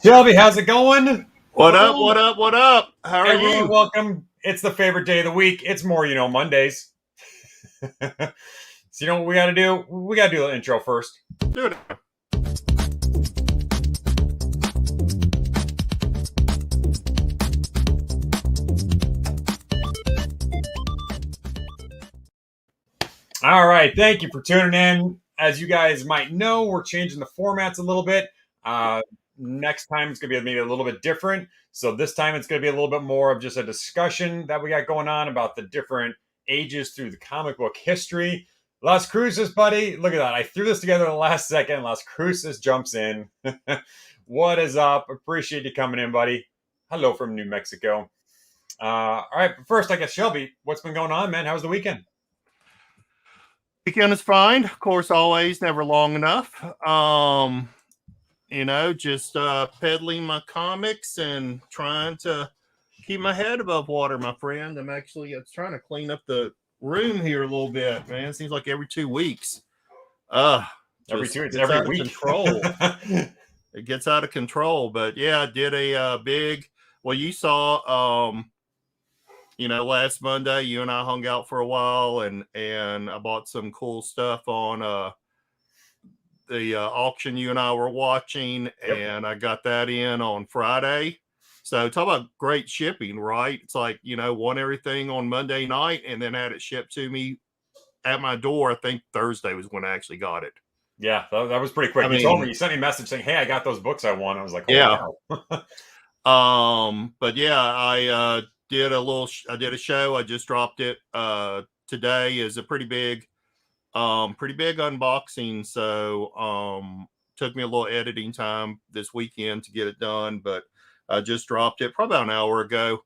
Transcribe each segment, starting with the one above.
Shelby, how's it going? What up? Welcome. What up? What up? How are Everyone, you? welcome. It's the favorite day of the week. It's more, Mondays. So you know what we got to do? We got to do the intro first. Dude, All right. Thank you for tuning in. As you guys might know, we're changing the formats a little bit. Uh, Next time it's going to be maybe a little bit different. So this time it's going to be a little bit more of just a discussion that we got going on about the different ages through the comic book history. Las Cruces, buddy. Look at that. I threw this together in the last second. Las Cruces jumps in. What is up? Appreciate you coming in, buddy. Hello from New Mexico. All right. But first, I guess, Shelby, what's been going on, man? How was the weekend? weekend is fine. Of course, always never long enough. Just peddling my comics and trying to keep my head above water, my friend. I'm trying to clean up the room here a little bit, man. It seems like every 2 weeks. Every Just two, it's gets every out of week. control. It gets out of control. But yeah, I did a big. Well, you saw. Last Monday you and I hung out for a while, and I bought some cool stuff on the auction you and I were watching, Yep. and I got that in on Friday. So talk about great shipping, right? It's like, won everything on Monday night and then had it shipped to me at my door. I think Thursday was when I actually got it. Yeah, that was pretty quick. I You told me, mean, you sent me a message saying, "Hey, I got those books I want." I was like, "Holy yeah. cow!" But yeah, I did a show. I just dropped it today. Is a pretty big unboxing. So took me a little editing time this weekend to get it done, but I just dropped it probably about an hour ago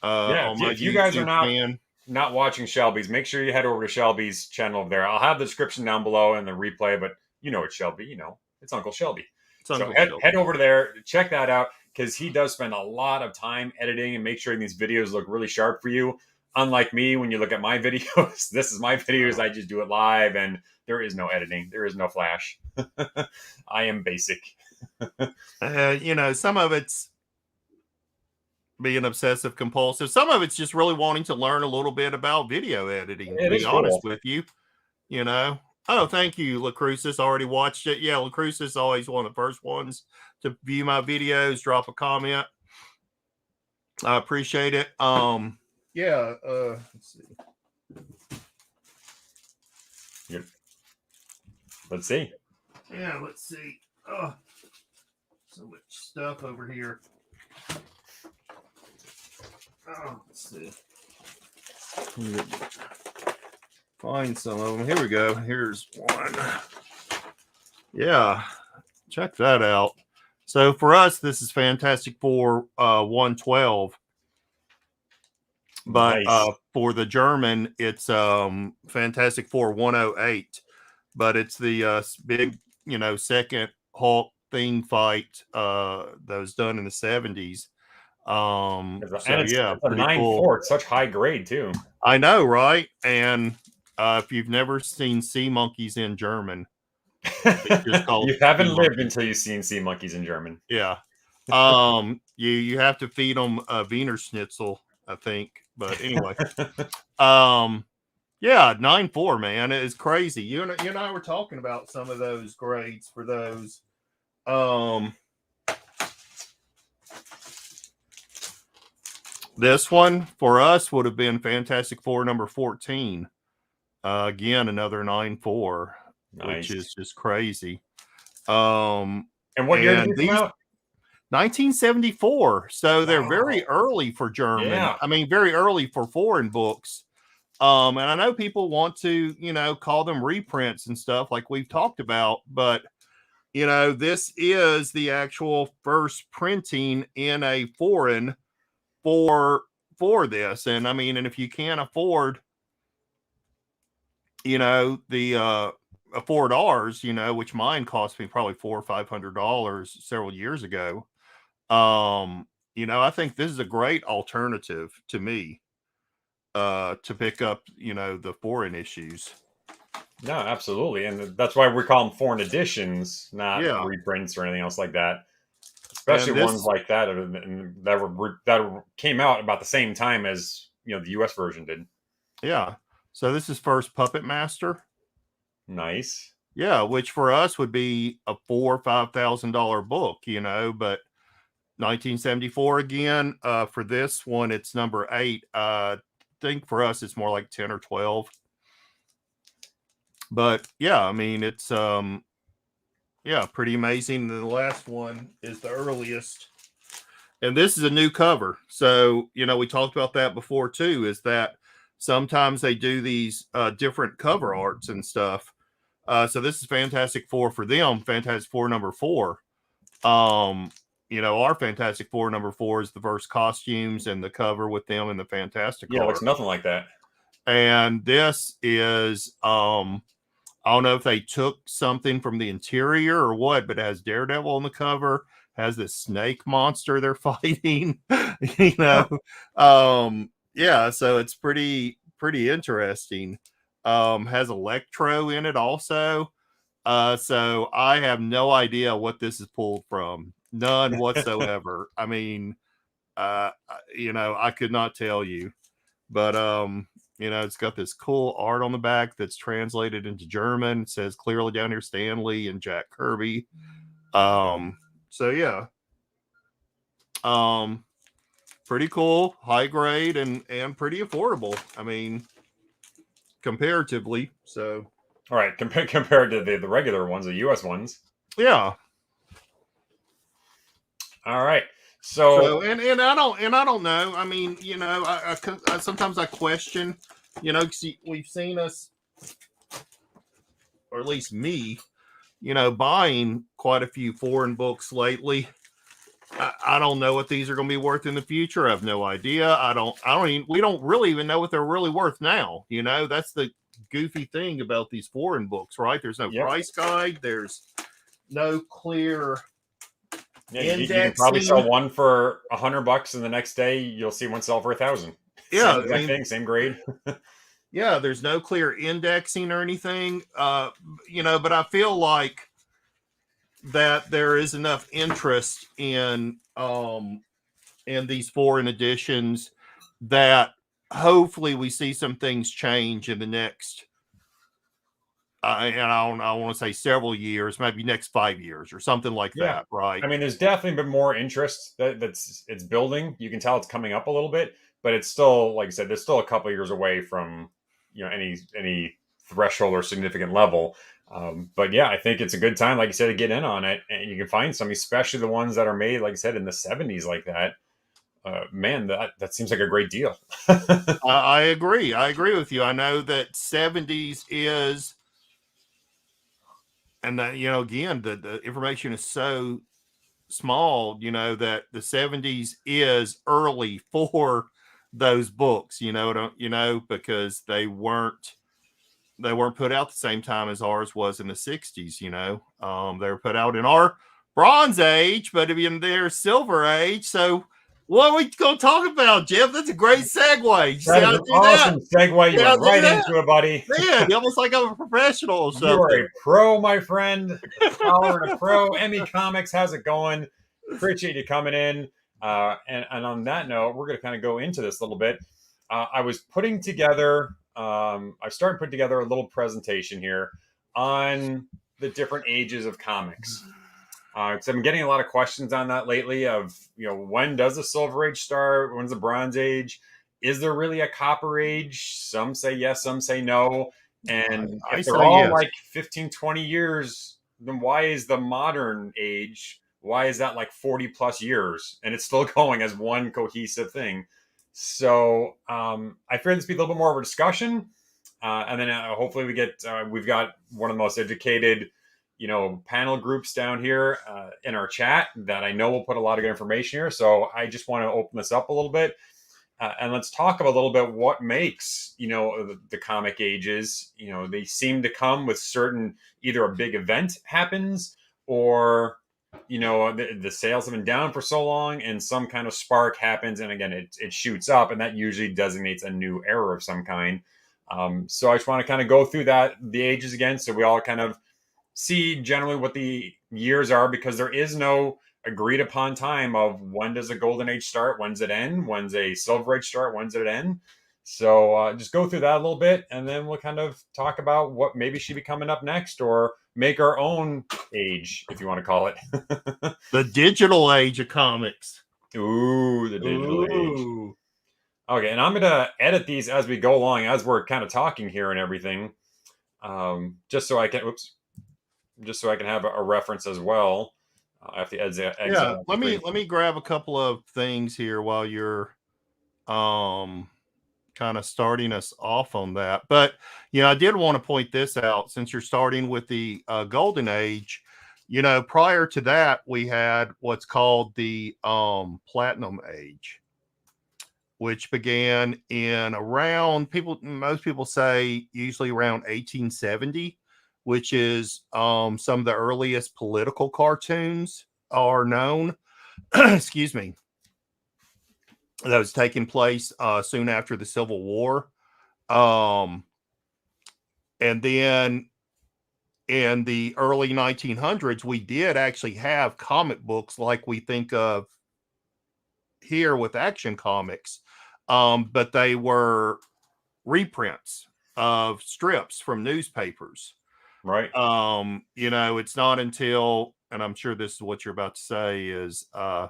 Yeah, on my if you guys are YouTube fan. not watching Shelby's, make sure you head over to Shelby's channel over there. I'll have the description down below and the replay, but you know it's Shelby. It's Uncle Shelby. It's So Uncle head Shelby. over there, check that out because he does spend a lot of time editing and make sure these videos look really sharp for you. Unlike me, when you look at my videos, this is my videos. I just do it live, and there is no editing. There is no flash. I am basic. Some of it's being obsessive compulsive. Some of it's just really wanting to learn a little bit about video editing, to It be is honest cool. with you. Oh, thank you, Lacrucis. Already watched it. Yeah, Lacrucis is always one of the first ones to view my videos, drop a comment. I appreciate it. Let's see. Yep. Let's see. Yeah, let's see. Oh, so much stuff over here. Oh, let's see. Find some of them. Here we go. Here's one. Yeah, check that out. So for us, this is Fantastic Four 112. But Nice. for the German, it's Fantastic Four 108. But it's the big, second Hulk thing fight that was done in the 70s. And it's Yeah, a pretty 9.4. cool. It's such high grade too. I know, right? And if you've never seen sea monkeys in German, it's just called You haven't sea lived monkeys. until you've seen sea monkeys in German. Yeah. You have to feed them Wiener Schnitzel, I think. But anyway, yeah, 9.4, man, it is crazy. You and I were talking about some of those grades for those. This one for us would have been Fantastic Four number 14. Again, another 9.4, Nice. which is just crazy. And what year did these come out? 1974. So they're very early for German. Yeah. I mean, very early for foreign books. And I know people want to, call them reprints and stuff like we've talked about, but this is the actual first printing in a foreign for this. And I mean, and if you can't afford, afford ours, which mine cost me probably $400 or $500 several years ago. I think this is a great alternative to me to pick up, the foreign issues. No, absolutely. And that's why we call them foreign editions, not Yeah. reprints or anything else like that. especially And ones this, like that that came out about the same time as the U.S. version did. yeah. So this is first Puppet Master. Nice. Yeah, which for us would be a $4,000 or $5,000 book, but 1974 again. For this one, it's number 8. I think for us it's more like 10 or 12. But yeah, I mean it's yeah, pretty amazing. The last one is the earliest. And this is a new cover. So, we talked about that before too, is that sometimes they do these different cover arts and stuff. So this is Fantastic Four for them, Fantastic Four number 4. Our Fantastic Four number 4 is the first costumes and the cover with them and the Fantastic Yeah, it art. looks nothing like that. And this is I don't know if they took something from the interior or what, but it has Daredevil on the cover, has this snake monster they're fighting, yeah, so it's pretty interesting. Has Electro in it also. So I have no idea what this is pulled from. None whatsoever. I mean, I could not tell you. But it's got this cool art on the back that's translated into German. It says clearly down here Stan Lee and Jack Kirby. So yeah. Pretty cool, high grade and pretty affordable. I mean, comparatively. So All right, compared to the regular ones, the US ones. yeah. All right. So and I don't know. I mean, I sometimes I question, because we've seen us, or at least me, buying quite a few foreign books lately. I don't know what these are going to be worth in the future. I have no idea. We don't really even know what they're really worth now. That's the goofy thing about these foreign books, right? There's no price guide. There's no clear. Yeah, you can probably sell one for $100, and the next day you'll see one sell for 1,000. Yeah, same thing, same grade. Yeah, there's no clear indexing or anything. But I feel like that there is enough interest in these foreign editions that hopefully we see some things change in the next and I want to say several years, maybe next 5 years or something like that, right? I mean, there's definitely been more interest it's building. You can tell it's coming up a little bit, but it's still, like I said, there's still a couple of years away from any threshold or significant level. But yeah, I think it's a good time, like you said, to get in on it, and you can find some, especially the ones that are made, like I said, in the 70s, like that. Man, that seems like a great deal. I agree. I agree with you. I know that 70s is, and that, again, the information is so small, that the 70s is early for those books, because they weren't put out the same time as ours was in the 60s. They were put out in our Bronze Age, but in their Silver Age. So what are we going to talk about, Jeff? That's a great segue. That is an awesome segue. You went right into it, buddy. Man, you almost like I'm a professional or something. You are a pro, my friend. A scholar and a pro. Emmy Comics, how's it going? Appreciate you coming in. And on that note, we're going to kind of go into this a little bit. I was putting together, I started putting together a little presentation here on the different ages of comics. So I've been getting a lot of questions on that lately of, when does the Silver Age start? When's the Bronze Age? Is there really a Copper Age? Some say yes, some say no. And if they're all like 15, 20 years, then why is the modern age, why is that like 40 plus years? And it's still going as one cohesive thing. So I fear this will be a little bit more of a discussion. And then hopefully we've got one of the most educated panel groups down here in our chat that I know will put a lot of good information here. So I just want to open this up a little bit and let's talk about a little bit what makes, the comic ages. They seem to come with certain, either a big event happens or, the sales have been down for so long and some kind of spark happens. And again, it shoots up, and that usually designates a new era of some kind. So I just want to kind of go through the ages again. So we all kind of see generally what the years are, because there is no agreed upon time of when does a golden age start, when's it end, when's a silver age start, when's it end. So just go through that a little bit, and then we'll kind of talk about what maybe should be coming up next, or make our own age, if you want to call it. The digital age of comics. Ooh, the digital age. Ooh. Okay, and I'm gonna edit these as we go along, as we're kind of talking here and everything, just so I can. Oops, just so I can have a reference as well. I have to exit. Yeah, That screen. let me grab a couple of things here while you're kind of starting us off on that. But I did want to point this out, since you're starting with the golden age. Prior to that, we had what's called the platinum age, which began in around, most people say usually around 1870, which is some of the earliest political cartoons are known. Excuse me. That was taking place soon after the Civil War. And then in the early 1900s, we did actually have comic books like we think of here with Action Comics, but they were reprints of strips from newspapers. Right. It's not until, and I'm sure this is what you're about to say, is the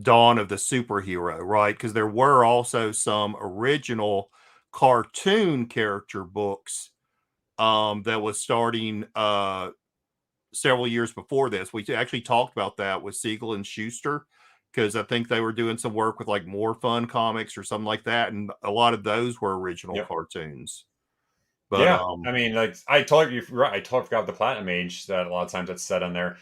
dawn of the superhero, right? Because there were also some original cartoon character books that was starting several years before this. We actually talked about that with Siegel and Schuster, because I think they were doing some work with like More Fun Comics or something like that, and a lot of those were original cartoons. But yeah, I mean, like I totally forgot the platinum age, that a lot of times that's said on there.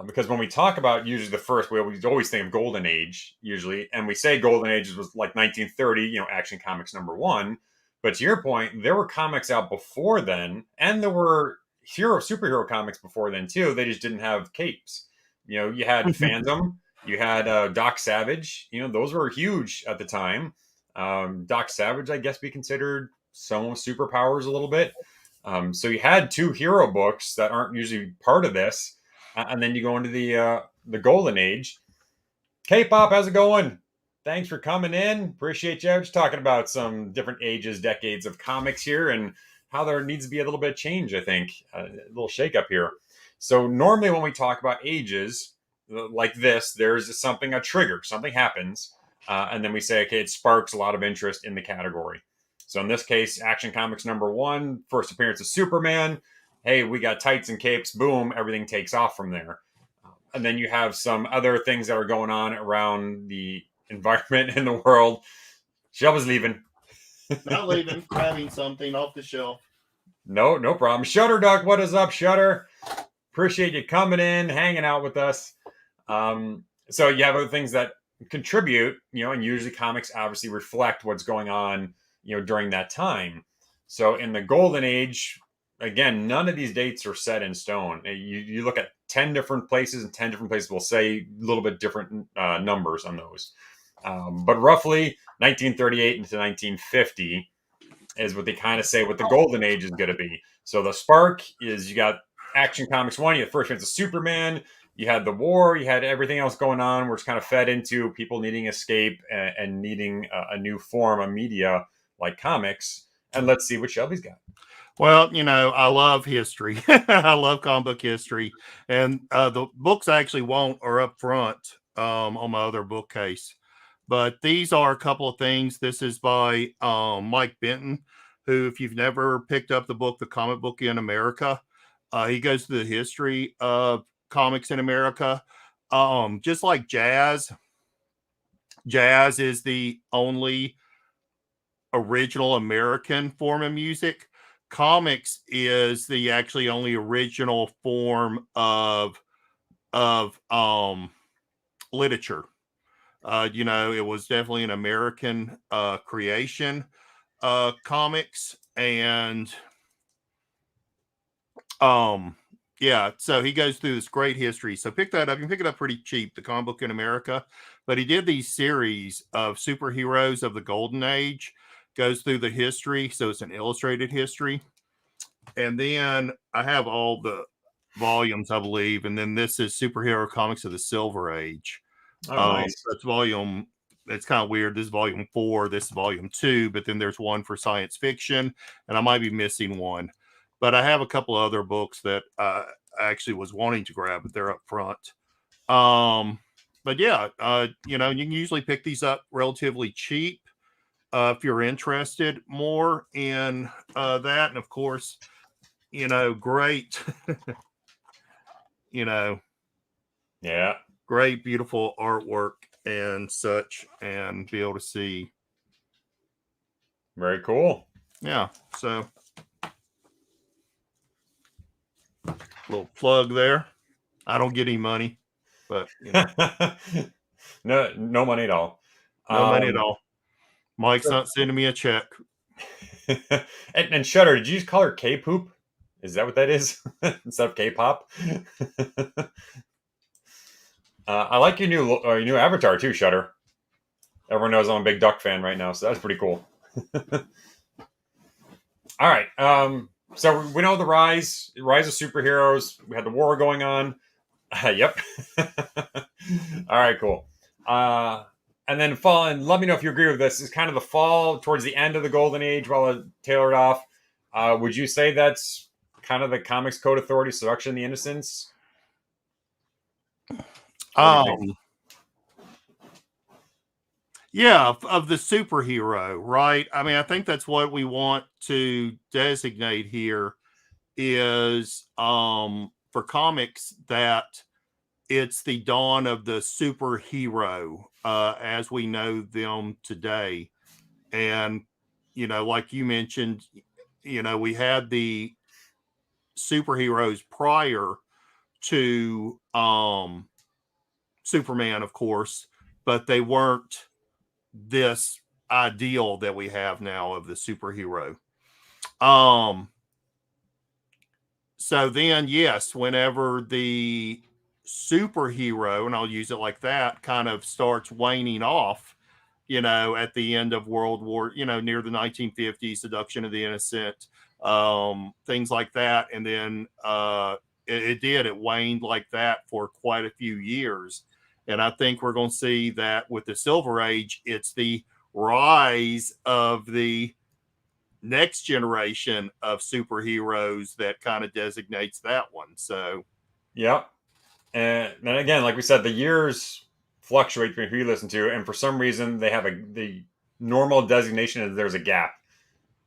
Because when we talk about usually the first, we always think of golden age usually, and we say golden age was like 1930, Action Comics #1. But to your point, there were comics out before then, and there were superhero comics before then too. They just didn't have capes. You had Phantom, you had Doc Savage. Those were huge at the time. Doc Savage, I guess, be considered someone with superpowers a little bit. So you had two hero books that aren't usually part of this. And then you go into the golden age. K-pop, how's it going? Thanks for coming in. Appreciate you. Just talking about some different ages, decades of comics here, and how there needs to be a little bit of change, I think. A little shake up here. So normally when we talk about ages like this, there's a trigger, something happens. And then we say, okay, it sparks a lot of interest in the category. So in this case, Action Comics #1, first appearance of Superman. Hey, we got tights and capes, boom, everything takes off from there. And then you have some other things that are going on around the environment in the world. Shelby's leaving. Not leaving, grabbing something off the shelf. No problem. Shutter Duck, what is up, Shutter? Appreciate you coming in, hanging out with us. So you have other things that contribute, and usually comics obviously reflect what's going on, during that time. So in the golden age, again, none of these dates are set in stone. You look at 10 different places, and 10 different places will say a little bit different numbers on those. But roughly 1938 into 1950 is what they kind of say what the golden age is going to be. So the spark is, you got Action Comics 1, you had first appearance of Superman, you had the war, you had everything else going on, where it's kind of fed into people needing escape and needing a new form of media like comics. And let's see what Shelby's got. Well, I love history. I love comic book history. And the books I actually want are up front on my other bookcase. But these are a couple of things. This is by Mike Benton, who, if you've never picked up the book, The Comic Book in America, he goes through the history of comics in America. Just like jazz is the only original American form of music. Comics is the actually only original form of literature. It was definitely an American creation, comics, and yeah, so he goes through this great history. So pick that up. You can pick it up pretty cheap, The Comic Book in America. But he did these series of superheroes of the Golden Age, goes through the history. So it's an illustrated history. And then I have all the volumes, I believe, and then this is Superhero Comics of the Silver Age. Oh, nice. That's volume. It's kind of weird. This is volume 4. This is volume 2. But then there's one for science fiction, and I might be missing one. But I have a couple other books that I actually was wanting to grab, but they're up front. But yeah, you know, you can usually pick these up relatively cheap if you're interested more in that, and of course, you know, great, you know, Yeah. great, beautiful artwork and such, and be able to see. Very cool. Yeah, so little plug there. I don't get any money, but you know, No money at all. no money at all. Mike's not sending me a check. And Shutter, did you just call her K-poop? Is that what that is instead of K-pop? I like your new avatar too, Shutter. Everyone knows I'm a big Duck fan right now, so that's pretty cool. All right, so we know the rise of superheroes. We had the war going on. Yep. All right, cool. And then fall, and let me know if you agree with this. Is kind of the fall towards the end of the golden age, while it tailored off. Would you say that's kind of the Comics Code Authority, Seduction, the Innocents? Yeah, of the superhero, right? I mean, I think that's what we want to designate here is for comics that it's the dawn of the superhero as we know them today. And, you know, like you mentioned, you know, we had the superheroes prior to Superman, of course, but they weren't this ideal that we have now of the superhero. So then, yes, whenever the superhero, and I'll use it like that, kind of starts waning off, you know, at the end of World War, you know, near the 1950s, Seduction of the Innocent, things like that. And then it waned like that for quite a few years. And I think we're going to see that with the Silver Age, it's the rise of the next generation of superheroes that kind of designates that one. So, Yep. And then again, like we said, the years fluctuate between who you listen to, and for some reason, they have the normal designation is there's a gap.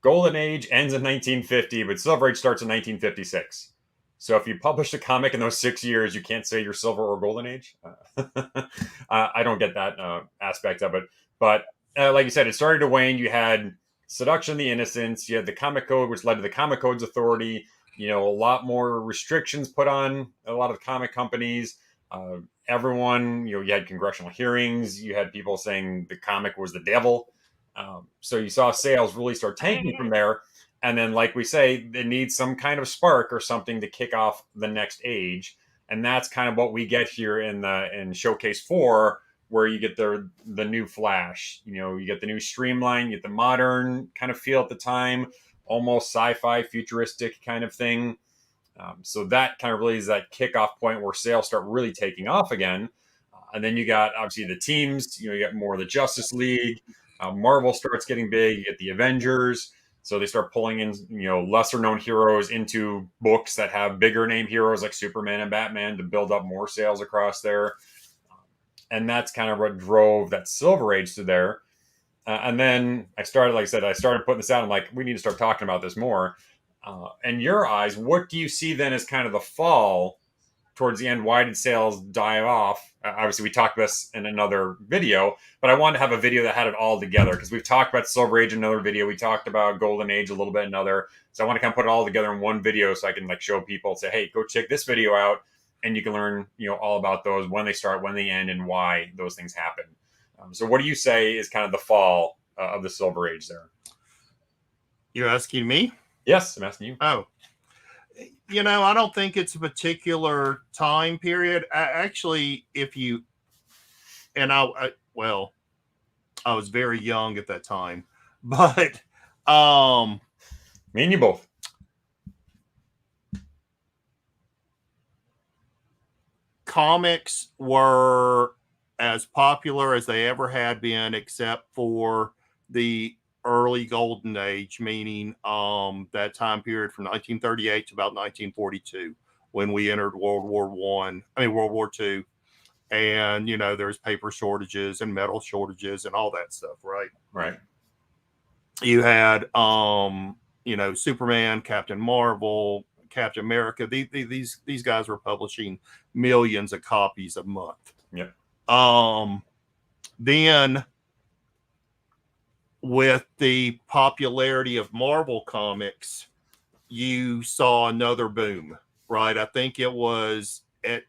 Golden Age ends in 1950, but Silver Age starts in 1956. So if you published a comic in those 6 years, you can't say you're Silver or Golden Age. I don't get that aspect of it. But like you said, it started to wane. You had Seduction of the Innocents. You had the Comic Code, which led to the Comic Codes Authority. You know, a lot more restrictions put on a lot of comic companies. Everyone, you know, you had congressional hearings. You had people saying the comic was the devil. So you saw sales really start tanking from there. And then, like we say, it needs some kind of spark or something to kick off the next age. And that's kind of what we get here in Showcase 4, where you get the new Flash. You know, you get the new Streamline, you get the modern kind of feel at the time, almost sci-fi, futuristic kind of thing. So that kind of really is that kickoff point where sales start really taking off again. And then you got obviously the teams. You know, you got more of the Justice League. Marvel starts getting big. You get the Avengers. So they start pulling in, you know, lesser known heroes into books that have bigger name heroes like Superman and Batman to build up more sales across there. And that's kind of what drove that Silver Age to there. And then I started, like I said, I started putting this out. I'm like, we need to start talking about this more. In your eyes, what do you see then as kind of the fall towards the end? Why did sales die off? Obviously, we talked this in another video, but I wanted to have a video that had it all together because we've talked about Silver Age in another video. We talked about Golden Age a little bit in another. So I want to kind of put it all together in one video so I can like show people, say, hey, go check this video out, and you can learn, you know, all about those, when they start, when they end, and why those things happen. So what do you say is kind of the fall of the Silver Age there? you're asking me? Yes, I'm asking you. Oh, you know, I don't think it's a particular time period. Actually, if you, and well, I was very young at that time, but Me and you both. comics were as popular as they ever had been, except for the early golden age, meaning that time period from 1938 to about 1942, when we entered World War II. And, you know, there's paper shortages and metal shortages and all that stuff, right? Right. You had, you know, Superman, Captain Marvel, Captain America. These guys were publishing millions of copies a month. Yep. Then with the popularity of Marvel comics, you saw another boom, right? I think it was at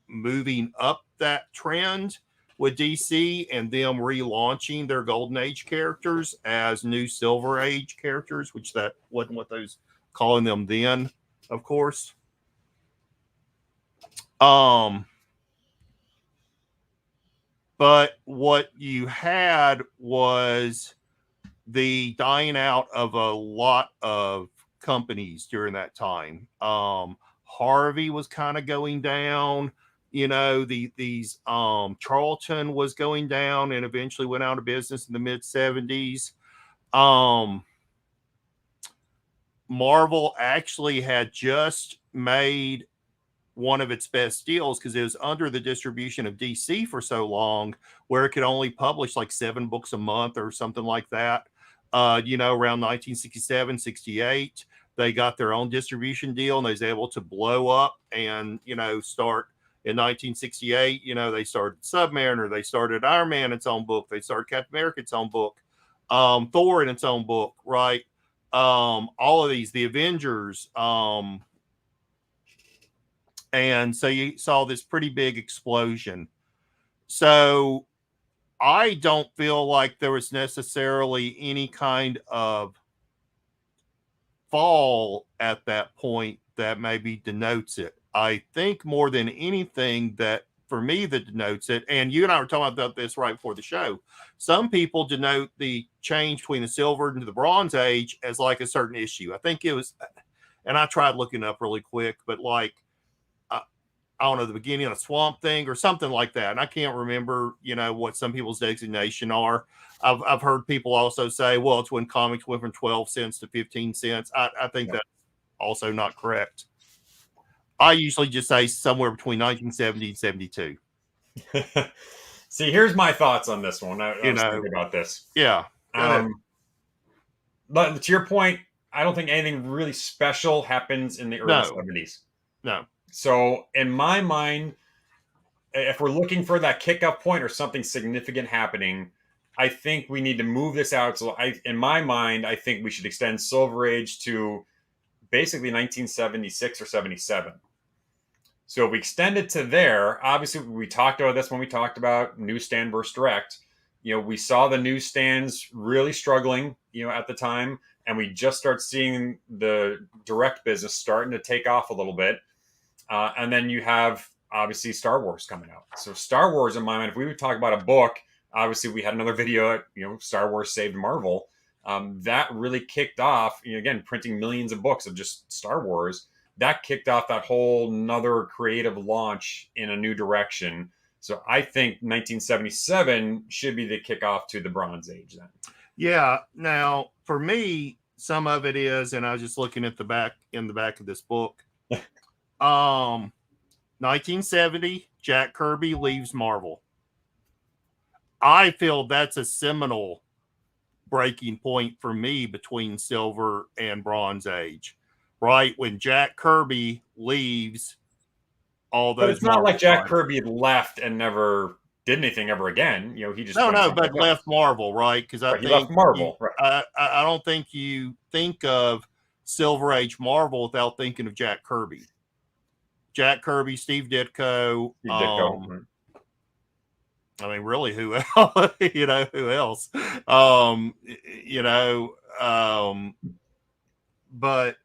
moving up that trend with DC and them relaunching their Golden Age characters as new Silver Age characters, which that wasn't what those calling them then, of course. But what you had was the dying out of a lot of companies during that time. Harvey was kind of going down. You know, these Charlton was going down and eventually went out of business in the mid 70s. Marvel actually had just made one of its best deals because it was under the distribution of DC for so long, where it could only publish like 7 books a month or something like that. You know, around 1967, 68, they got their own distribution deal and they was able to blow up and, you know, start in 1968. You know, they started Submariner, they started Iron Man its own book, they started Captain America its own book, Thor in its own book, right? All of these, the Avengers, and so you saw this pretty big explosion. So I don't feel like there was necessarily any kind of fall at that point that maybe denotes it. I think more than anything that for me that denotes it, and you and I were talking about this right before the show, some people denote the change between the Silver and the Bronze Age as like a certain issue. I think it was, and I tried looking up really quick, but like, I don't know, the beginning of Swamp Thing or something like that. And I can't remember, you know, what some people's designation are. I've heard people also say, well, it's when comics went from 12 cents to 15 cents. I think that's also not correct. I usually just say somewhere between 1970 and 72. See, here's my thoughts on this one. I was know, thinking about this. Yeah. But to your point, I don't think anything really special happens in the early 70s. No. So in my mind, if we're looking for that kickoff point or something significant happening, I think we need to move this out. So in my mind, I think we should extend Silver Age to basically 1976 or 77. So if we extend it to there, obviously we talked about this when we talked about newsstand versus direct. You know, we saw the newsstands really struggling, you know, at the time, and we just start seeing the direct business starting to take off a little bit. And then you have obviously Star Wars coming out. So Star Wars, in my mind, if we would talk about a book, obviously we had another video, you know, Star Wars Saved Marvel. That really kicked off, you know, again, printing millions of books of just Star Wars. That kicked off that whole another creative launch in a new direction. So I think 1977 should be the kickoff to the Bronze Age then. Yeah. Now, for me, some of it is, and I was just looking at the back of this book. 1970, Jack Kirby leaves Marvel. I feel that's a seminal breaking point for me between Silver and Bronze Age, right? When Jack Kirby leaves all those. But it's not like Jack Kirby had left and never did anything ever again. You know, he just but left Marvel, right? Because I think he left Marvel. Right. I don't think you think of Silver Age Marvel without thinking of Jack Kirby. Jack Kirby, Steve Ditko. I mean, really, who else? You know, who else? You know, but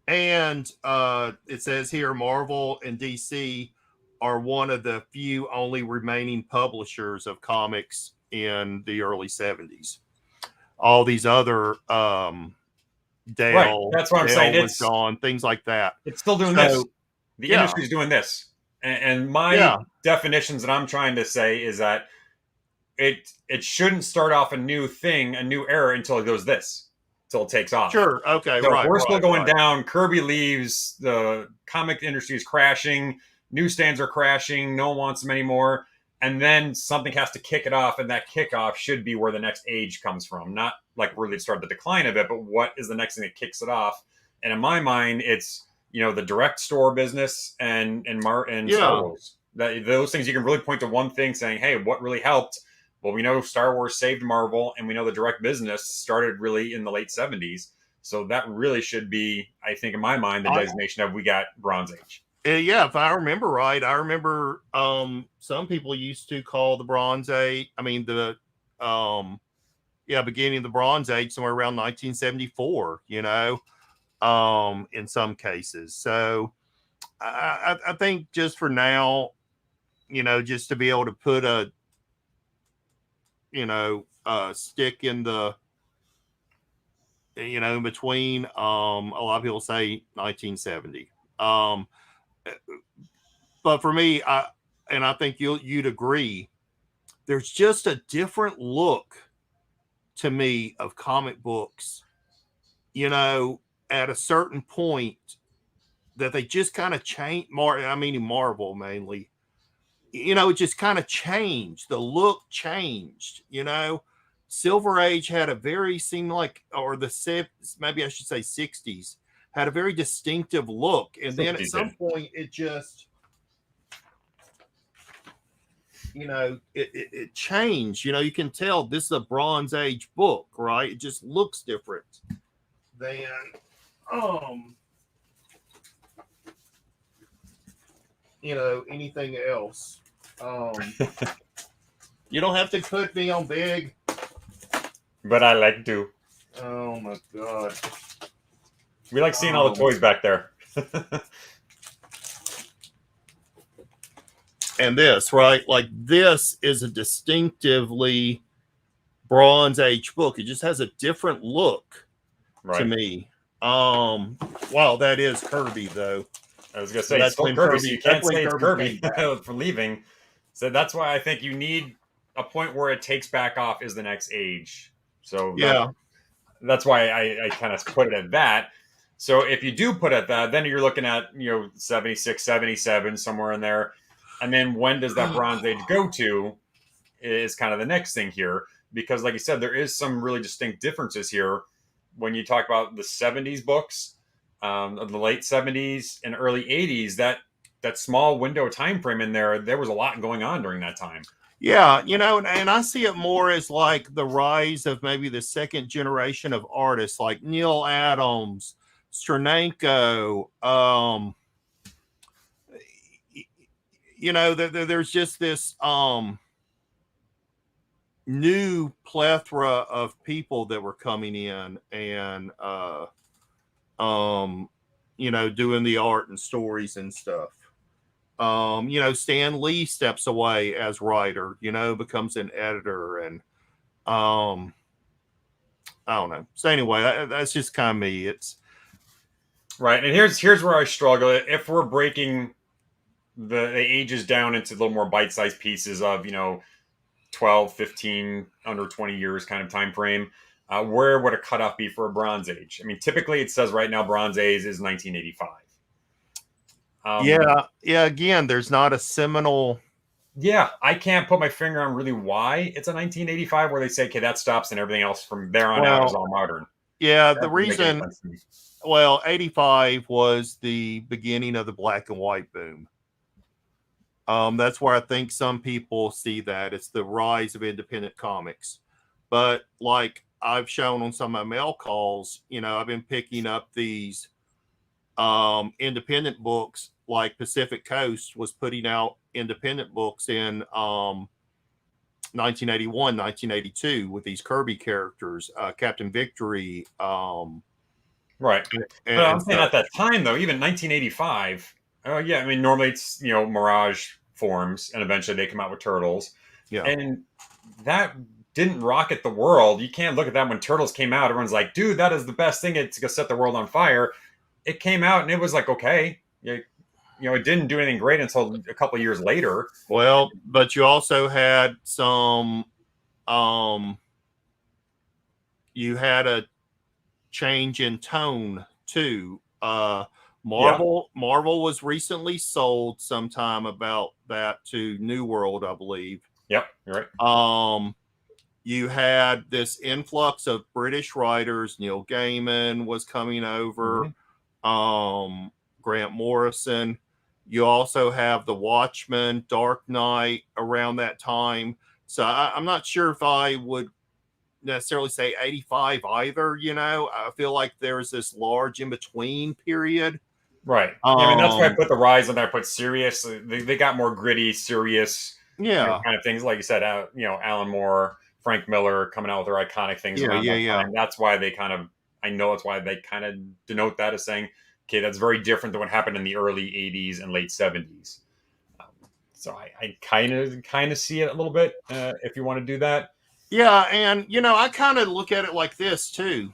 and it says here Marvel and DC are one of the few only remaining publishers of comics in the early 70s. all these other Right. Dale. That's what I'm saying. Dale was gone, things like that. It's still doing this. So The yeah, industry's doing this. And my yeah, definitions that I'm trying to say is that it shouldn't start off a new thing, a new era until it goes this, until it takes off. sure, okay, So if right, we're still going right. down, Kirby leaves, the comic industry is crashing, newsstands are crashing, no one wants them anymore, and then something has to kick it off, and that kickoff should be where the next age comes from. Not like really start the decline of it, but what is the next thing that kicks it off? And in my mind, it's the direct store business and Star Yeah, Wars. That those things you can really point to one thing, saying, "Hey, what really helped?" Well, we know Star Wars saved Marvel, and we know the direct business started really in the late '70s. So that really should be, I think, in my mind, the I, designation of we got Bronze Age. yeah, if I remember right, I remember some people used to call the Bronze Age. I mean the beginning of the Bronze Age somewhere around 1974. In some cases. So I think just for now, just to be able to put a stick in the in between. A lot of people say 1970. But for me, I think you'd agree, there's just a different look to me of comic books, at a certain point that they just kind of change. I mean, Marvel mainly, it just kind of changed. The look changed. Silver Age had a very seemed like, or maybe I should say 60s had a very distinctive look, and then at some point it just it changed. You can tell this is a Bronze Age book, right? It just looks different than anything else. You don't have to put me on big, but I like to. Oh my god, we like seeing all the toys back there. And this, right? Like this is a distinctively Bronze Age book. It just has a different look to me. Wow, that is Kirby though. I was gonna say it's still Kirby, so you can't say it's Kirby for leaving. So that's why I think you need a point where it takes back off is the next age. So that's why I kind of put it at that. So if you do put it at that, then you're looking at 76, 77, somewhere in there. And then when does that Bronze Age go to is kind of the next thing here. Because like you said, there is some really distinct differences here. When you talk about the 70s books, of the late 70s and early 80s, that small window of time frame in there was a lot going on during that time. Yeah, and I see it more as like the rise of maybe the second generation of artists like Neil Adams, Chernenko, there's just this new plethora of people that were coming in and doing the art and stories and stuff. Stan Lee steps away as writer, becomes an editor, and I don't know. So anyway, that's just kind of me. It's right. And here's where I struggle. If we're breaking the ages down into a little more bite-sized pieces of 12, 15, under 20 years kind of time frame, where would a cutoff be for a Bronze Age? I mean, typically it says right now Bronze Age is 1985. Yeah. Again, there's not a seminal. Yeah, I can't put my finger on really why it's a 1985 where they say, okay, that stops and everything else from there on out is all modern. Yeah, the reason, 85 was the beginning of the black and white boom. That's where I think some people see that. It's the rise of independent comics. But like I've shown on some of my mail calls, I've been picking up these independent books, like Pacific Coast was putting out independent books in 1981, 1982 with these Kirby characters, Captain Victory. Right. But I'm saying at that time, though, even 1985, yeah, I mean, normally it's, Mirage forms and eventually they come out with Turtles. Yeah. And that didn't rocket the world. You can't look at that when Turtles came out. Everyone's like, dude, that is the best thing. It's gonna set the world on fire. It came out and it was like, okay, it didn't do anything great until a couple years later. Well, but you also had some, you had a change in tone too. Marvel was recently sold sometime about that to New World, I believe. Yep, you're right. You had this influx of British writers. Neil Gaiman was coming over. Grant Morrison. You also have The Watchmen, Dark Knight around that time. So I'm not sure if I would necessarily say 85 either. I feel like there's this large in between period. Right. I mean, that's why I put The Rise and I put serious. They got more gritty, serious, kind of things. Like you said, Alan Moore, Frank Miller coming out with their iconic things around that time. That's why I know it's why they kind of denote that as saying, okay, that's very different than what happened in the early 80s and late 70s. So I kind of see it a little bit if you want to do that. Yeah, and I kind of look at it like this too.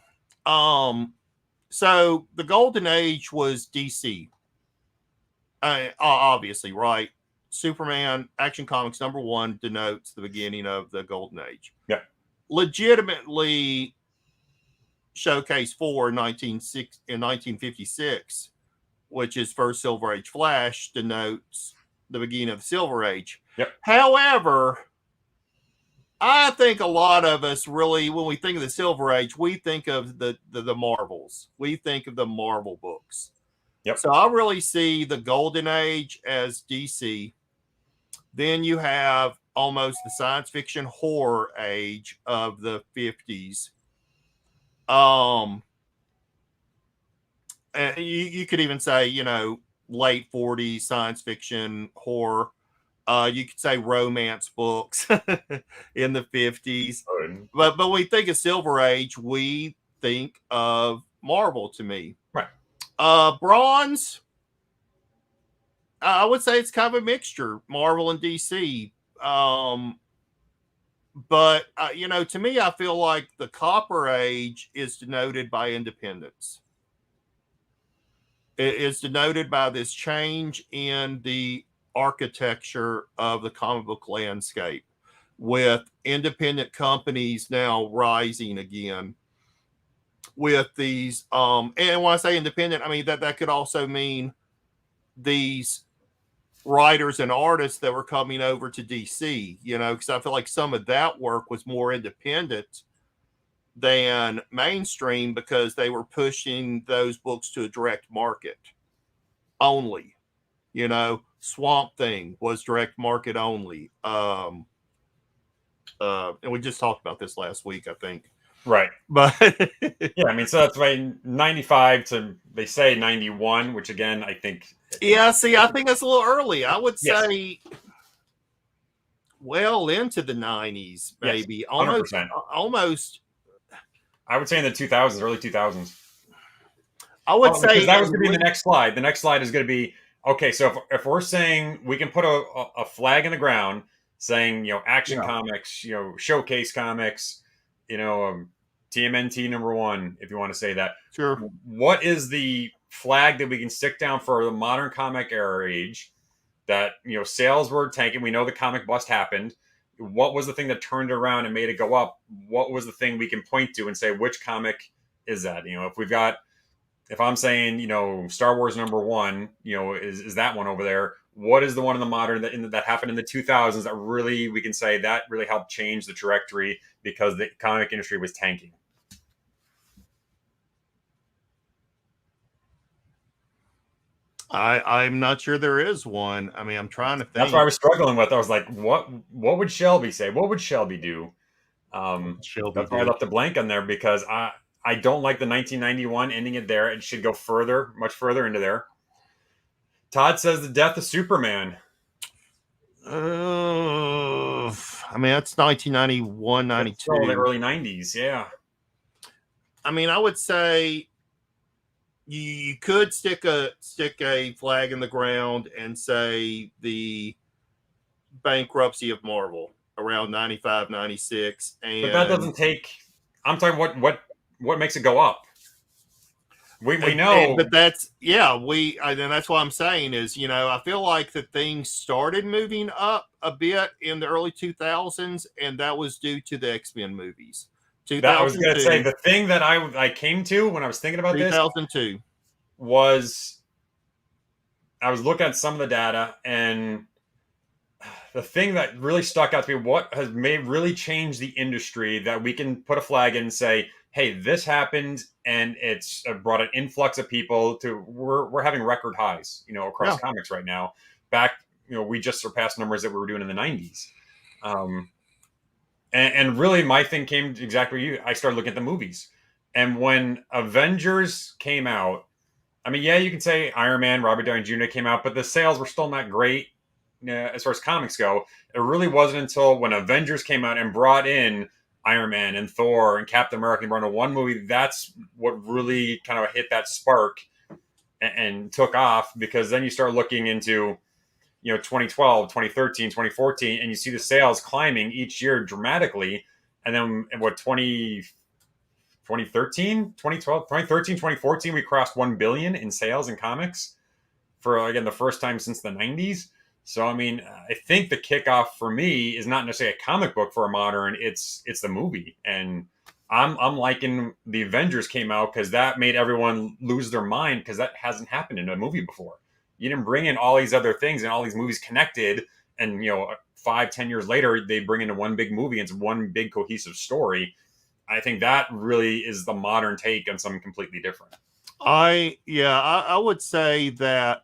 So the golden age was DC. Obviously, right? Superman Action Comics #1 denotes the beginning of the golden age. Yeah. Legitimately Showcase 4 in 1956, which is first Silver Age Flash, denotes the beginning of the Silver Age. Yep. However, I think a lot of us really, when we think of the Silver Age, we think of the Marvels. We think of the Marvel books. Yep. So I really see the Golden Age as DC. Then you have almost the science fiction horror age of the 50s. And you could even say, late 40s science fiction horror. You could say romance books in the 50s. But when we think of Silver Age, we think of Marvel to me. Right. Bronze, I would say it's kind of a mixture, Marvel and DC. But to me, I feel like the Copper Age is denoted by independence. It is denoted by this change in the architecture of the comic book landscape, with independent companies now rising again with these. And when I say independent, I mean that could also mean these writers and artists that were coming over to DC, because I feel like some of that work was more independent than mainstream because they were pushing those books to a direct market only. Swamp Thing was direct market only. And we just talked about this last week, I think. Right. But yeah, I mean, so that's why 95 to, they say 91, which again, I think. Yeah, see, I think that's a little early. I would say well into the 90s, maybe. Yes, almost. I would say in the 2000s, early 2000s. I would say that was going to be the next slide. The next slide is going to be, okay, so if we're saying we can put a flag in the ground saying, Action Comics, Showcase Comics, TMNT #1, if you want to say that. Sure. What is the flag that we can stick down for the modern comic era age that, sales were tanking? We know the comic bust happened. What was the thing that turned around and made it go up? What was the thing we can point to and say, which comic is that? If I'm saying, Star Wars #1, is that one over there? What is the one in the modern that happened in the 2000s that really, we can say that really helped change the trajectory because the comic industry was tanking? I'm not sure there is one. I mean, I'm trying to think. That's what I was struggling with. I was like, what would Shelby say? What would Shelby do? That's why I left a blank on there because I don't like the 1991 ending it there. It should go much further into there. Todd says the death of Superman. I mean, that's 1991, 92. The early 90s, yeah. I mean, I would say you could stick a flag in the ground and say the bankruptcy of Marvel. around 95, 96. And But that doesn't take. I'm talking what makes it go up. We know. but that's and that's what I'm saying is, I feel like that things started moving up a bit in the early 2000s, and that was due to the X-Men movies. That I was going to say 2002, the thing that I came to when I was thinking about this 2002. was I was looking at some of the data, and the thing that really stuck out to me, what has really changed the industry that we can put a flag in and say, hey, this happened, and it's brought an influx of people to we're having record highs, across comics right now. Back, we just surpassed numbers that we were doing in the 90s. And really, my thing came exactly you. I started looking at the movies, and when Avengers came out, I mean, yeah, you can say Iron Man, Robert Downey Jr. came out, but the sales were still not great as far as comics go. It really wasn't until when Avengers came out and brought in Iron Man and Thor and Captain America and brought in one movie. That's what really kind of hit that spark and took off, because then you start looking into 2012, 2013, 2014, and you see the sales climbing each year dramatically. And then 2013, 2012, 2013, 2014, we crossed 1 billion in sales in comics for, again, the first time since the 90s. So, I mean, I think the kickoff for me is not necessarily a comic book for a modern, it's the movie. And I'm liking the Avengers came out because that made everyone lose their mind, because that hasn't happened in a movie before. You didn't bring in all these other things and all these movies connected, and 5-10 years later they bring into one big movie and it's one big cohesive story. I think that really is the modern take on something completely different. I would say that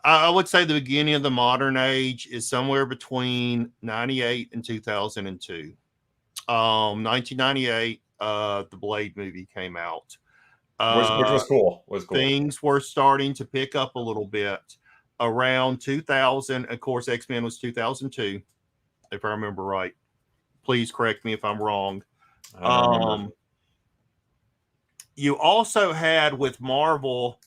I would say the beginning of the modern age is somewhere between 98 and 2002. 1998, the Blade movie came out. Which was cool. Things were starting to pick up a little bit around 2000. Of course, X-Men was 2002, if I remember right. Please correct me if I'm wrong. You also had with Marvel,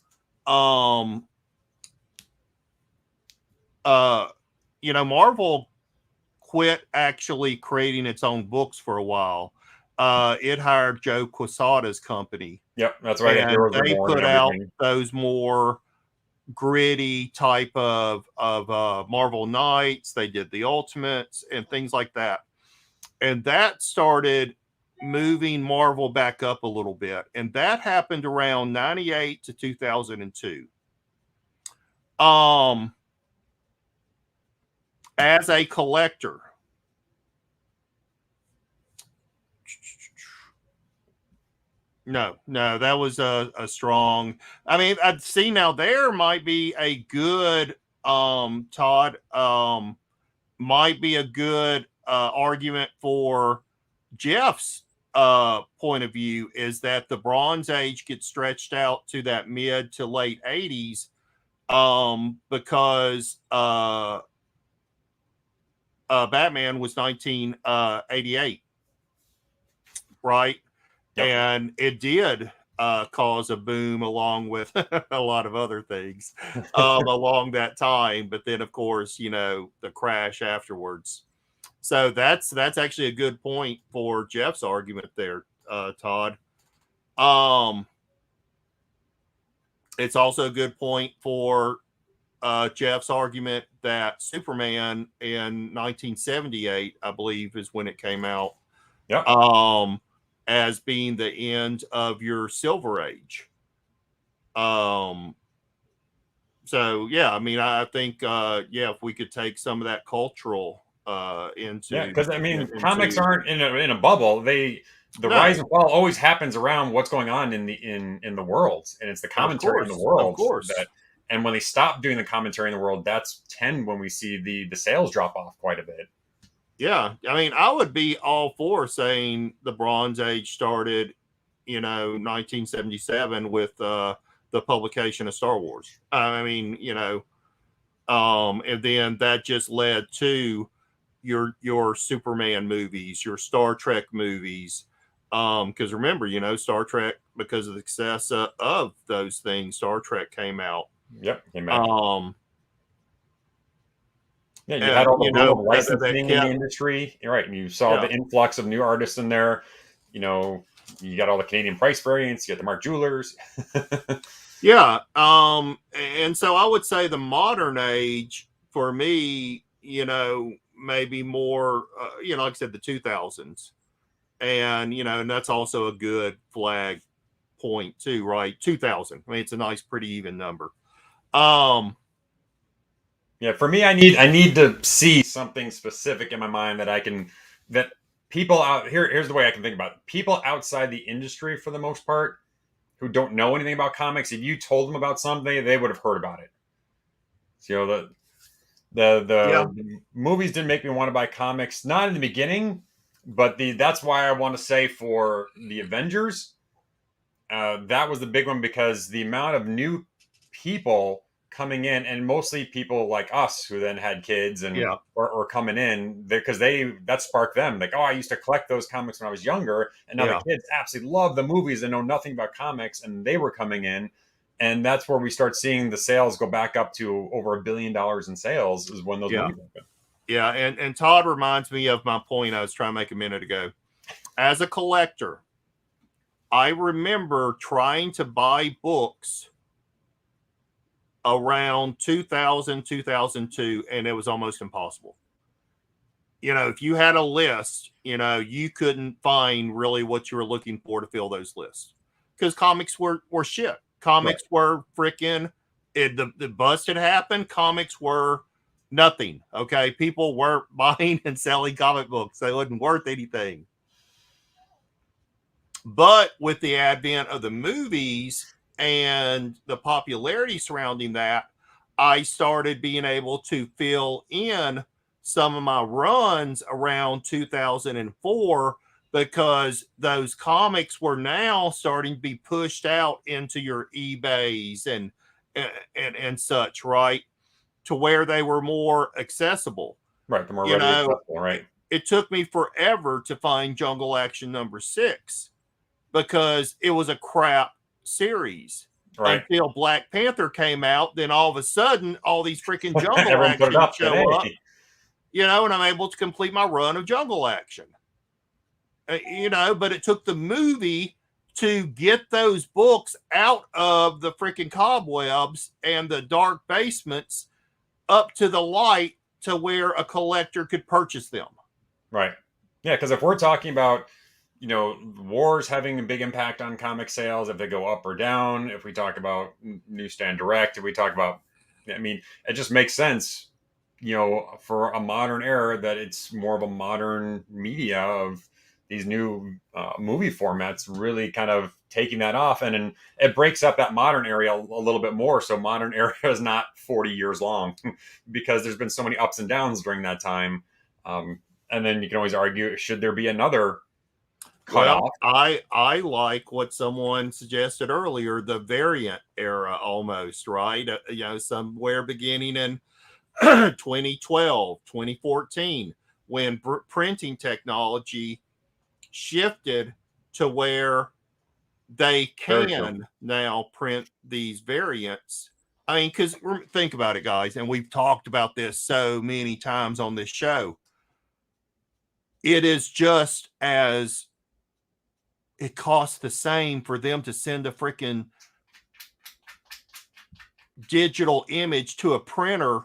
Marvel quit actually creating its own books for a while. It hired Joe Quesada's company. Yep, that's right. And they put out those more gritty type of Marvel Knights. They did the Ultimates and things like that. And that started moving Marvel back up a little bit. And that happened around 98 to 2002. As a collector, no, that was a strong. I mean, I'd see now there might be a good Todd, might be a good argument for Jeff's point of view, is that the Bronze Age gets stretched out to that mid to late 80s because Batman was 1988, right? Yep. And it did cause a boom along with a lot of other things along that time. But then, of course, the crash afterwards. So that's actually a good point for Jeff's argument there, Todd. It's also a good point for Jeff's argument that Superman in 1978, I believe, is when it came out. Yeah. As being the end of your Silver Age. So yeah, I mean, I think if we could take some of that cultural into because I mean, comics aren't in a bubble. The rise and fall always happens around what's going on in the world, and it's the commentary in the world. Of course. And when they stop doing the commentary in the world, that's when we see the sales drop off quite a bit. Yeah, I mean, I would be all for saying the Bronze Age started, 1977 with the publication of Star Wars. I mean, and then that just led to your Superman movies, your Star Trek movies. Because remember, Star Trek, because of the success of those things, Star Trek came out. Yep, came out. Yeah, you had all the You boom know, of that licensing in the kept, industry. You're right. And you saw yeah. the influx of new artists in there. You know, you got all the Canadian price variants, you got the Mark Jewelers. Yeah. And so I would say the modern age for me, you know, maybe more, you know, like I said, the 2000s. And, you know, and that's also a good flag point too, right? 2000. I mean, it's a nice, pretty even number. Um, Yeah, for me, I need to see something specific in my mind that I can that people out here. Here's the way I can think about it. People outside the industry, for the most part, who don't know anything about comics. If you told them about something, they would have heard about it. So, you know, yeah, the movies didn't make me want to buy comics, not in the beginning, but the that's why I want to say for the Avengers, that was the big one because the amount of new people coming in, and mostly people like us who then had kids and yeah, or coming in because they that sparked them like, oh, I used to collect those comics when I was younger, and now the yeah, kids absolutely love the movies and know nothing about comics, and they were coming in, and that's where we start seeing the sales go back up to over $1 billion in sales is when those yeah, movies open. yeah. And Todd reminds me of my point I was trying to make a minute ago. As a collector, I remember trying to buy books around 2000, 2002, and it was almost impossible. You know, if you had a list, you know, you couldn't find really what you were looking for to fill those lists because comics were shit. Right. Comics were freaking the bust had happened. Comics were nothing. Okay, people weren't buying and selling comic books; they wasn't worth anything. But with the advent of the movies and the popularity surrounding that, I started being able to fill in some of my runs around 2004 because those comics were now starting to be pushed out into your eBays and such, right? To where they were more accessible. Right. The more You readily know, accessible. it, Right. it took me forever to find Jungle Action #6 because it was a crap series Right. until Black Panther came out. Then all of a sudden, all these freaking Jungle Everyone put it Action up. Said, show up, hey. you know, and I'm able to complete my run of Jungle Action. You know, but it took the movie to get those books out of the freaking cobwebs and the dark basements up to the light to where a collector could purchase them. Right. Yeah, because if we're talking about, you know, wars having a big impact on comic sales, if they go up or down, if we talk about newsstand direct, if we talk about, I mean, it just makes sense, you know, for a modern era that it's more of a modern media of these new movie formats really kind of taking that off. And it breaks up that modern area a little bit more. So modern area is not 40 years long because there's been so many ups and downs during that time. Um, and then you can always argue, should there be another Well, cutoff? I like what someone suggested earlier, the variant era almost, right? You know, somewhere beginning in 2012, 2014, when printing technology shifted to where they Very true. can now print these variants. I mean, because think about it, guys, and we've talked about this so many times on this show. It is just as it costs the same for them to send a freaking digital image to a printer,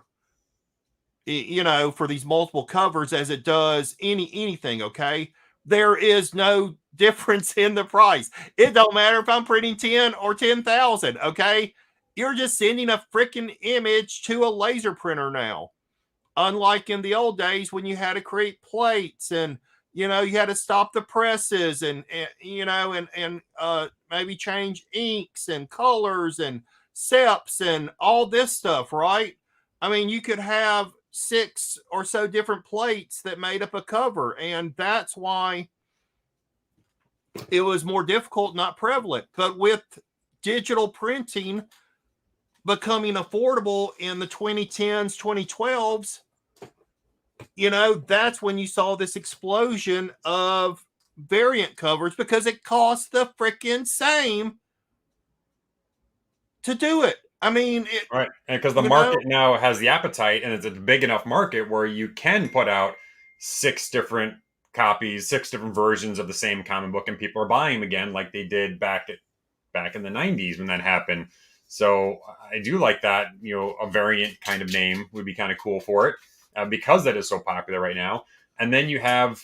you know, for these multiple covers as it does anything. Okay, there is no difference in the price. It don't matter if I'm printing 10 or 10,000. Okay, you're just sending a freaking image to a laser printer now, unlike in the old days when you had to create plates and, you know, you had to stop the presses and you know, and maybe change inks and colors and seps and all this stuff, right? I mean, you could have 6 or so different plates that made up a cover, and that's why it was more difficult, not prevalent. But with digital printing becoming affordable in the 2010s, 2012s, you know, that's when you saw this explosion of variant covers because it costs the freaking same to do it. I mean, Right. And because the you know, market now has the appetite and it's a big enough market where you can put out 6 different copies, 6 different versions of the same comic book, and people are buying them again like they did back in the 90s when that happened. So I do like that, a variant kind of name would be kind of cool for it, because that is so popular right now. And then you have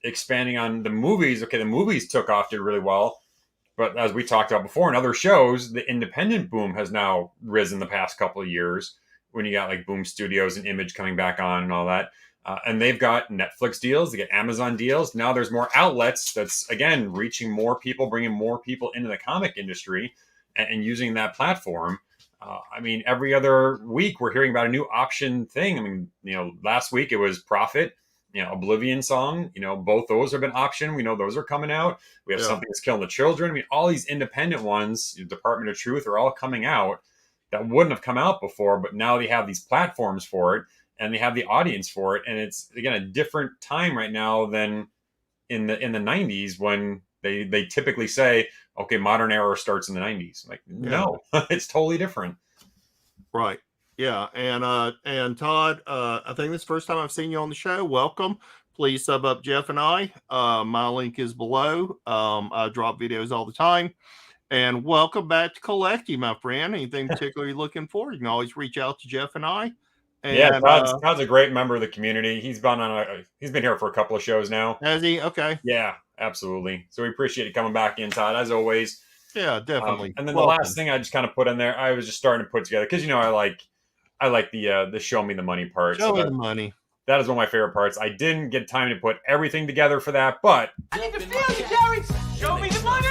expanding on the movies. Okay, the movies took off, did really well. But as we talked about before in other shows, the independent boom has now risen the past couple of years when you got like Boom Studios and Image coming back on and all that. And they've got Netflix deals, they get Amazon deals. Now there's more outlets that's, again, reaching more people, bringing more people into the comic industry and using that platform. I mean, every other week we're hearing about a new option thing. I mean, last week it was Prophet, Oblivion Song. Both those have been optioned. We know those are coming out. We have yeah, Something That's Killing the Children. I mean, all these independent ones, Department of Truth, are all coming out that wouldn't have come out before, but now they have these platforms for it and they have the audience for it. And it's, again, a different time right now than in the 90s when they typically say, okay, modern era starts in the 90s. Like, yeah, no, it's totally different. right. Yeah, and Todd, I think this is the first time I've seen you on the show. Welcome. Please sub up Jeff and I. My link is below. I drop videos all the time. And welcome back to collecting, my friend. Anything particularly looking for? You can always reach out to Jeff and I. Yeah, And Todd's a great member of the community. He's been here for a couple of shows now. has he? Okay. Yeah, absolutely. So we appreciate you coming back in, Todd, as always. Yeah, definitely. And then the Welcome. last thing I just kind of put in there, I was just starting to put together because I like the show me the money part. Show So me the money. that is one of my favorite parts. I didn't get time to put everything together for that, but I need to feel you, Jerry. Show me the money.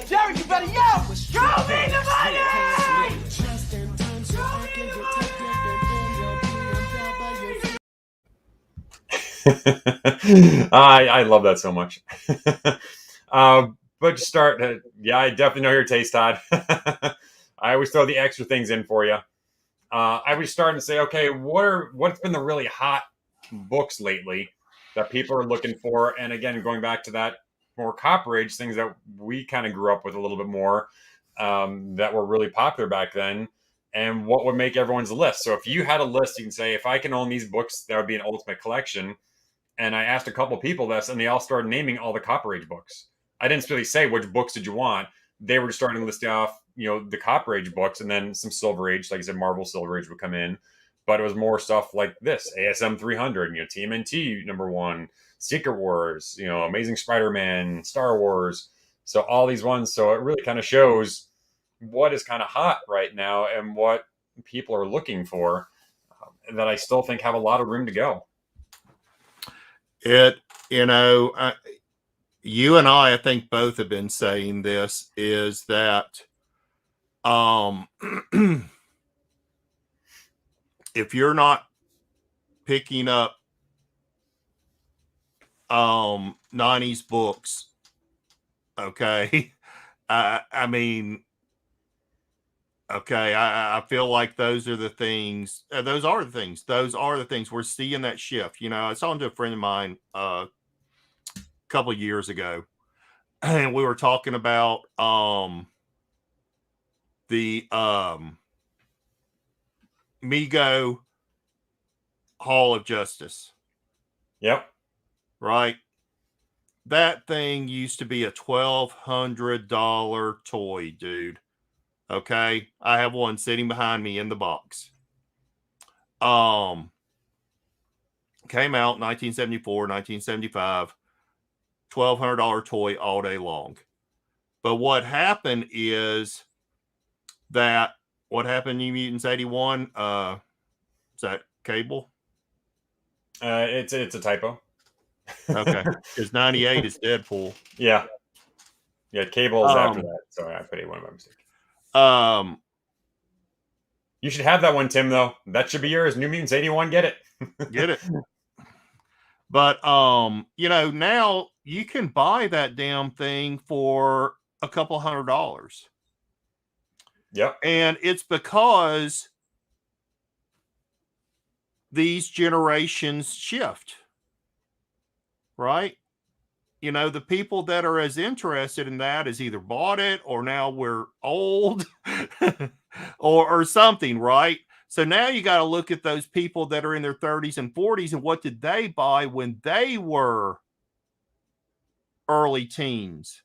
Jerry, you better yell. Show me the money. Show me the money. I love that so much. But just start. Yeah, I definitely know your taste, Todd. I always throw the extra things in for you. I was starting to say, okay, what's been the really hot books lately that people are looking for? And again, going back to that more copper age things that we kind of grew up with a little bit more, that were really popular back then, and what would make everyone's list. So if you had a list, you can say, if I can own these books, that would be an ultimate collection. And I asked a couple people this, and they all started naming all the Copper Age books. I didn't really say which books did you want. They were just starting to list off, the Copper Age books, and then some Silver Age, like I said, Marvel Silver Age would come in. But it was more stuff like this: ASM 300, TMNT #1, Secret Wars, Amazing Spider-Man, Star Wars. So all these ones. So it really kind of shows what is kind of hot right now and what people are looking for, that I still think have a lot of room to go. It, you and I think both have been saying this, is that if you're not picking up 90s books, okay, I mean, okay, I feel like those are the things. Those are the things. Those are the things we're seeing that shift. I was talking to a friend of mine a couple of years ago, and we were talking about the Mego Hall of Justice. Yep. Right. That thing used to be a $1,200 toy, dude. Okay. I have one sitting behind me in the box. Came out 1974, 1975, $1,200 toy all day long. But what happened is what happened in New Mutants 81? Is that Cable? It's a typo. Okay. Because 98 is Deadpool. Yeah. Yeah, Cable's after that. Sorry, I put 81 by mistake. You should have that one, Tim, though. That should be yours. New Mutants 81, get it. Get it. But now you can buy that damn thing for a couple $100. Yep. And it's because these generations shift, right? The people that are as interested in that is either bought it, or now we're old, or something, right? So now you got to look at those people that are in their 30s and 40s and what did they buy when they were early teens.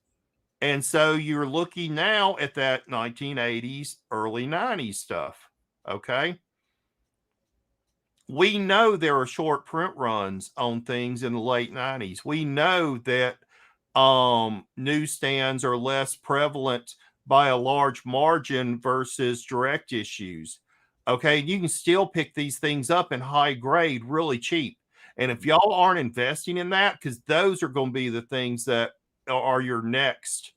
And so you're looking now at that 1980s, early 90s stuff. Okay. We know there are short print runs on things in the late 90s. We know that newsstands are less prevalent by a large margin versus direct issues. Okay. You can still pick these things up in high grade really cheap. And if y'all aren't investing in that, because those are going to be the things that are your next.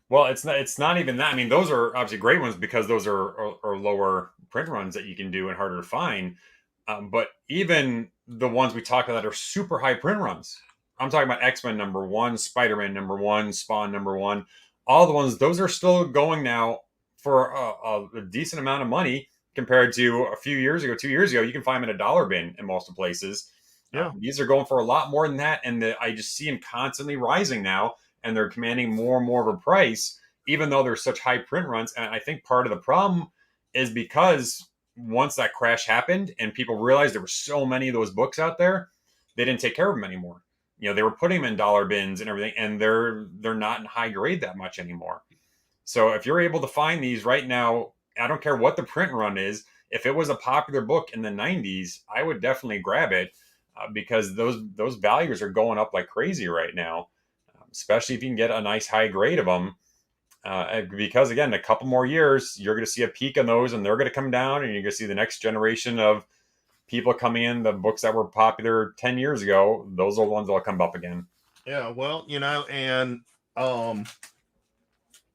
Well, it's not even that. I mean, those are obviously great ones because those are lower print runs that you can do and harder to find. But even the ones we talk about that are super high print runs, I'm talking about X-Men #1, Spider-Man #1, Spawn #1, all the ones, those are still going now for a decent amount of money compared to a few years ago, 2 years ago. You can find them in a dollar bin in most places. Yeah. These are going for a lot more than that. And I just see them constantly rising now, and they're commanding more and more of a price, even though there's such high print runs. And I think part of the problem is because once that crash happened and people realized there were so many of those books out there, they didn't take care of them anymore. They were putting them in dollar bins and everything, and they're not in high grade that much anymore. So if you're able to find these right now, I don't care what the print run is. If it was a popular book in the 90s, I would definitely grab it because those values are going up like crazy right now, especially if you can get a nice high grade of them. Because again, a couple more years, you're going to see a peak on those, and they're going to come down, and you're going to see the next generation of people coming in. The books that were popular 10 years ago, those are the ones that'll come up again. Yeah, well,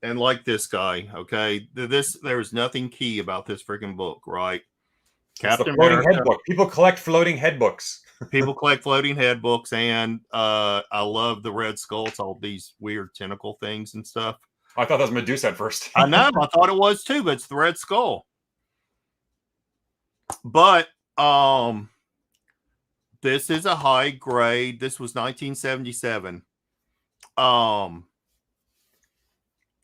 and like this guy, okay, there's nothing key about this freaking book, right? Captain America. Head book. People collect floating head books. People collect floating head books, and I love the Red Skull. It's all these weird tentacle things and stuff. I thought that was Medusa at first. I know, I thought it was too, but it's the Red Skull. But this is a high grade. This was 1977.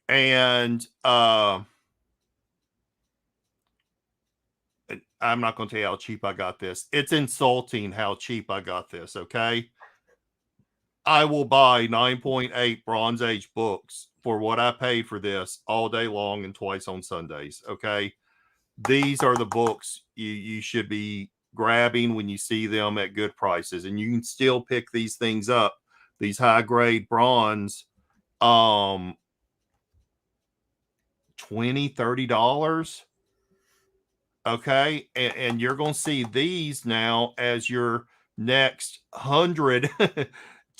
And I'm not going to tell you how cheap I got this. It's insulting how cheap I got this, okay? I will buy 9.8 Bronze Age books for what I paid for this all day long and twice on Sundays, okay? These are the books you should be grabbing when you see them at good prices. And you can still pick these things up, these high-grade bronze, $20, $30. Okay. And you're going to see these now as your next $100,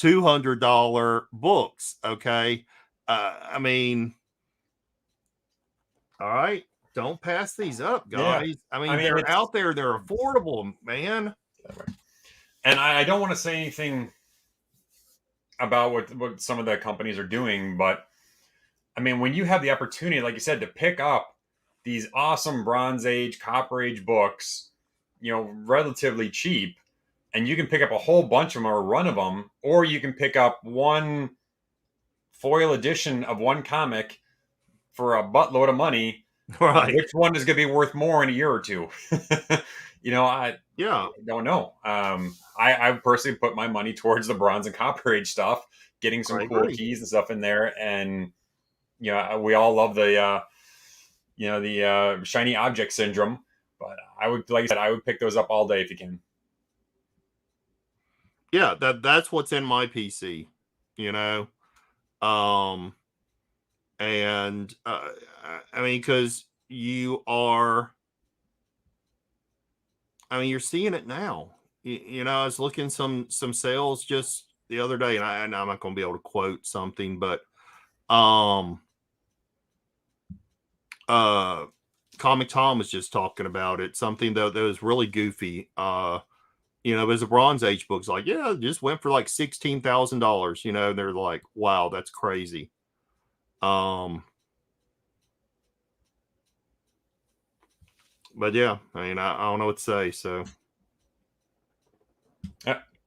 $200 books. Okay. I mean, all right. Don't pass these up, guys. Yeah. I mean they're out there. They're affordable, man. And I don't want to say anything about what some of the companies are doing, but I mean, when you have the opportunity, like you said, to pick up these awesome Bronze Age, Copper Age books, relatively cheap, and you can pick up a whole bunch of them or a run of them, or you can pick up one foil edition of one comic for a buttload of money. Right. Which one is going to be worth more in a year or two? I don't know. I personally put my money towards the Bronze and Copper Age stuff, getting some cool keys and stuff in there, and we all love the shiny object syndrome. But I would, like I said, I would pick those up all day if you can. Yeah, that's what's in my PC, and I mean, because you're seeing it now. I was looking some sales just the other day, and I'm not going to be able to quote something, but Comic Tom was just talking about it. Something that was really goofy. It was a Bronze Age book. It's like, yeah, it just went for like $16,000. They're like, wow, that's crazy. But yeah, I mean, I don't know what to say. So,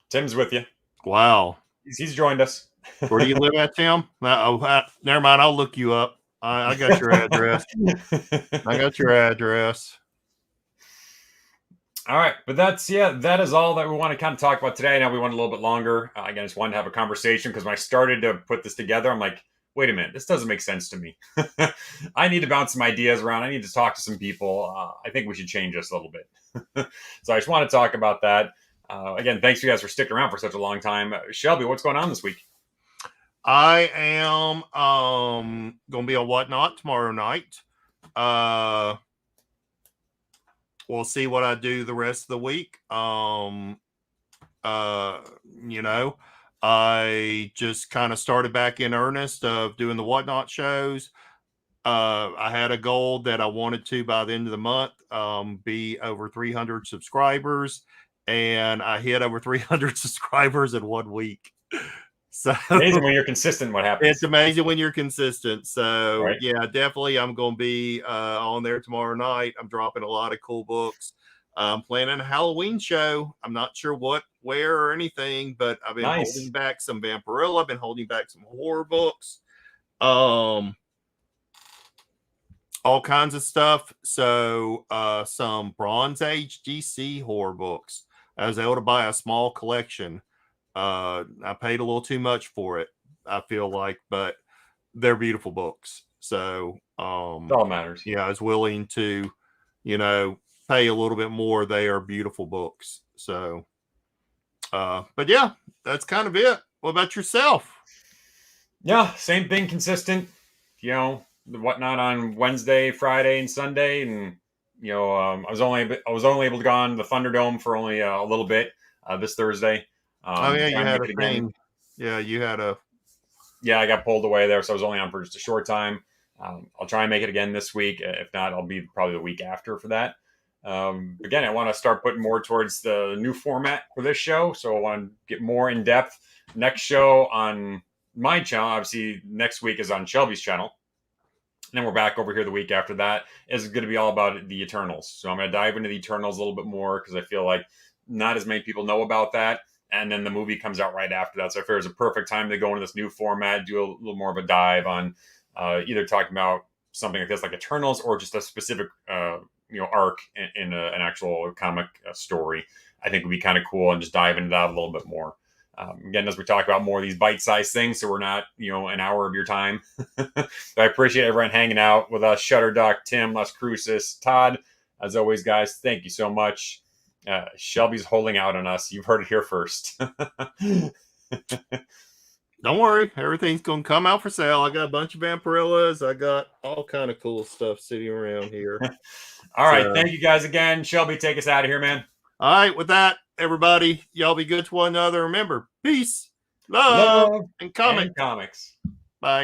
Tim's with you. Wow, he's joined us. Where do you live at, Tim? Never mind. I'll look you up. I got your address. I got your address. All right, but that is all that we want to kind of talk about today. Now we went a little bit longer. Again, I just wanted to have a conversation because when I started to put this together, I'm like, wait a minute, this doesn't make sense to me. I need to bounce some ideas around. I need to talk to some people. I think we should change this a little bit. So I just want to talk about that. Again, thanks you guys for sticking around for such a long time. Shelby, what's going on this week? I am going to be on Whatnot tomorrow night. We'll see what I do the rest of the week. You know, I just kind of started back in earnest of doing the Whatnot shows. I had a goal that I wanted to, by the end of the month, be over 300 subscribers, and I hit over 300 subscribers in 1 week. So amazing when you're consistent. What happens? It's amazing when you're consistent. So right. Yeah, definitely. I'm going to be on there tomorrow night. I'm dropping a lot of cool books. I'm planning a Halloween show. I'm not sure what, where, or anything, but I've been holding back some Vampirilla. I've been holding back some horror books, all kinds of stuff. So some Bronze Age DC horror books. I was able to buy a small collection. I paid a little too much for it, I feel like, but they're beautiful books. So, it all matters. Yeah, I was willing to, pay a little bit more. They are beautiful books. So, but yeah, that's kind of it. What about yourself? Yeah, same thing, consistent. The Whatnot on Wednesday, Friday, and Sunday, and I was only able to go on the Thunderdome for only a little bit this Thursday. You had a thing. Yeah, you had a. Yeah, I got pulled away there, so I was only on for just a short time. I'll try and make it again this week. If not, I'll be probably the week after for that. Again, I want to start putting more towards the new format for this show, so I want to get more in depth. Next show on my channel, obviously, next week is on Shelby's channel. And then we're back over here the week after that. Is going to be all about the Eternals. So I'm going to dive into the Eternals a little bit more because I feel like not as many people know about that. And then the movie comes out right after that. So I figure it's a perfect time to go into this new format, do a little more of a dive on either talking about something like this, like Eternals, or just a specific arc in an actual comic story. I think would be kind of cool, and just dive into that a little bit more. Again, as we talk about more of these bite-sized things, so we're not, an hour of your time. I appreciate everyone hanging out with us. Shutterduck, Tim, Les Crucis, Todd. As always, guys, thank you so much. Shelby's holding out on us. You've heard it here first. Don't worry. Everything's going to come out for sale. I got a bunch of Vampirillas. I got all kind of cool stuff sitting around here. All right. Thank you guys again. Shelby, take us out of here, man. All right. With that, everybody, y'all be good to one another. Remember, peace, love and comics. Bye.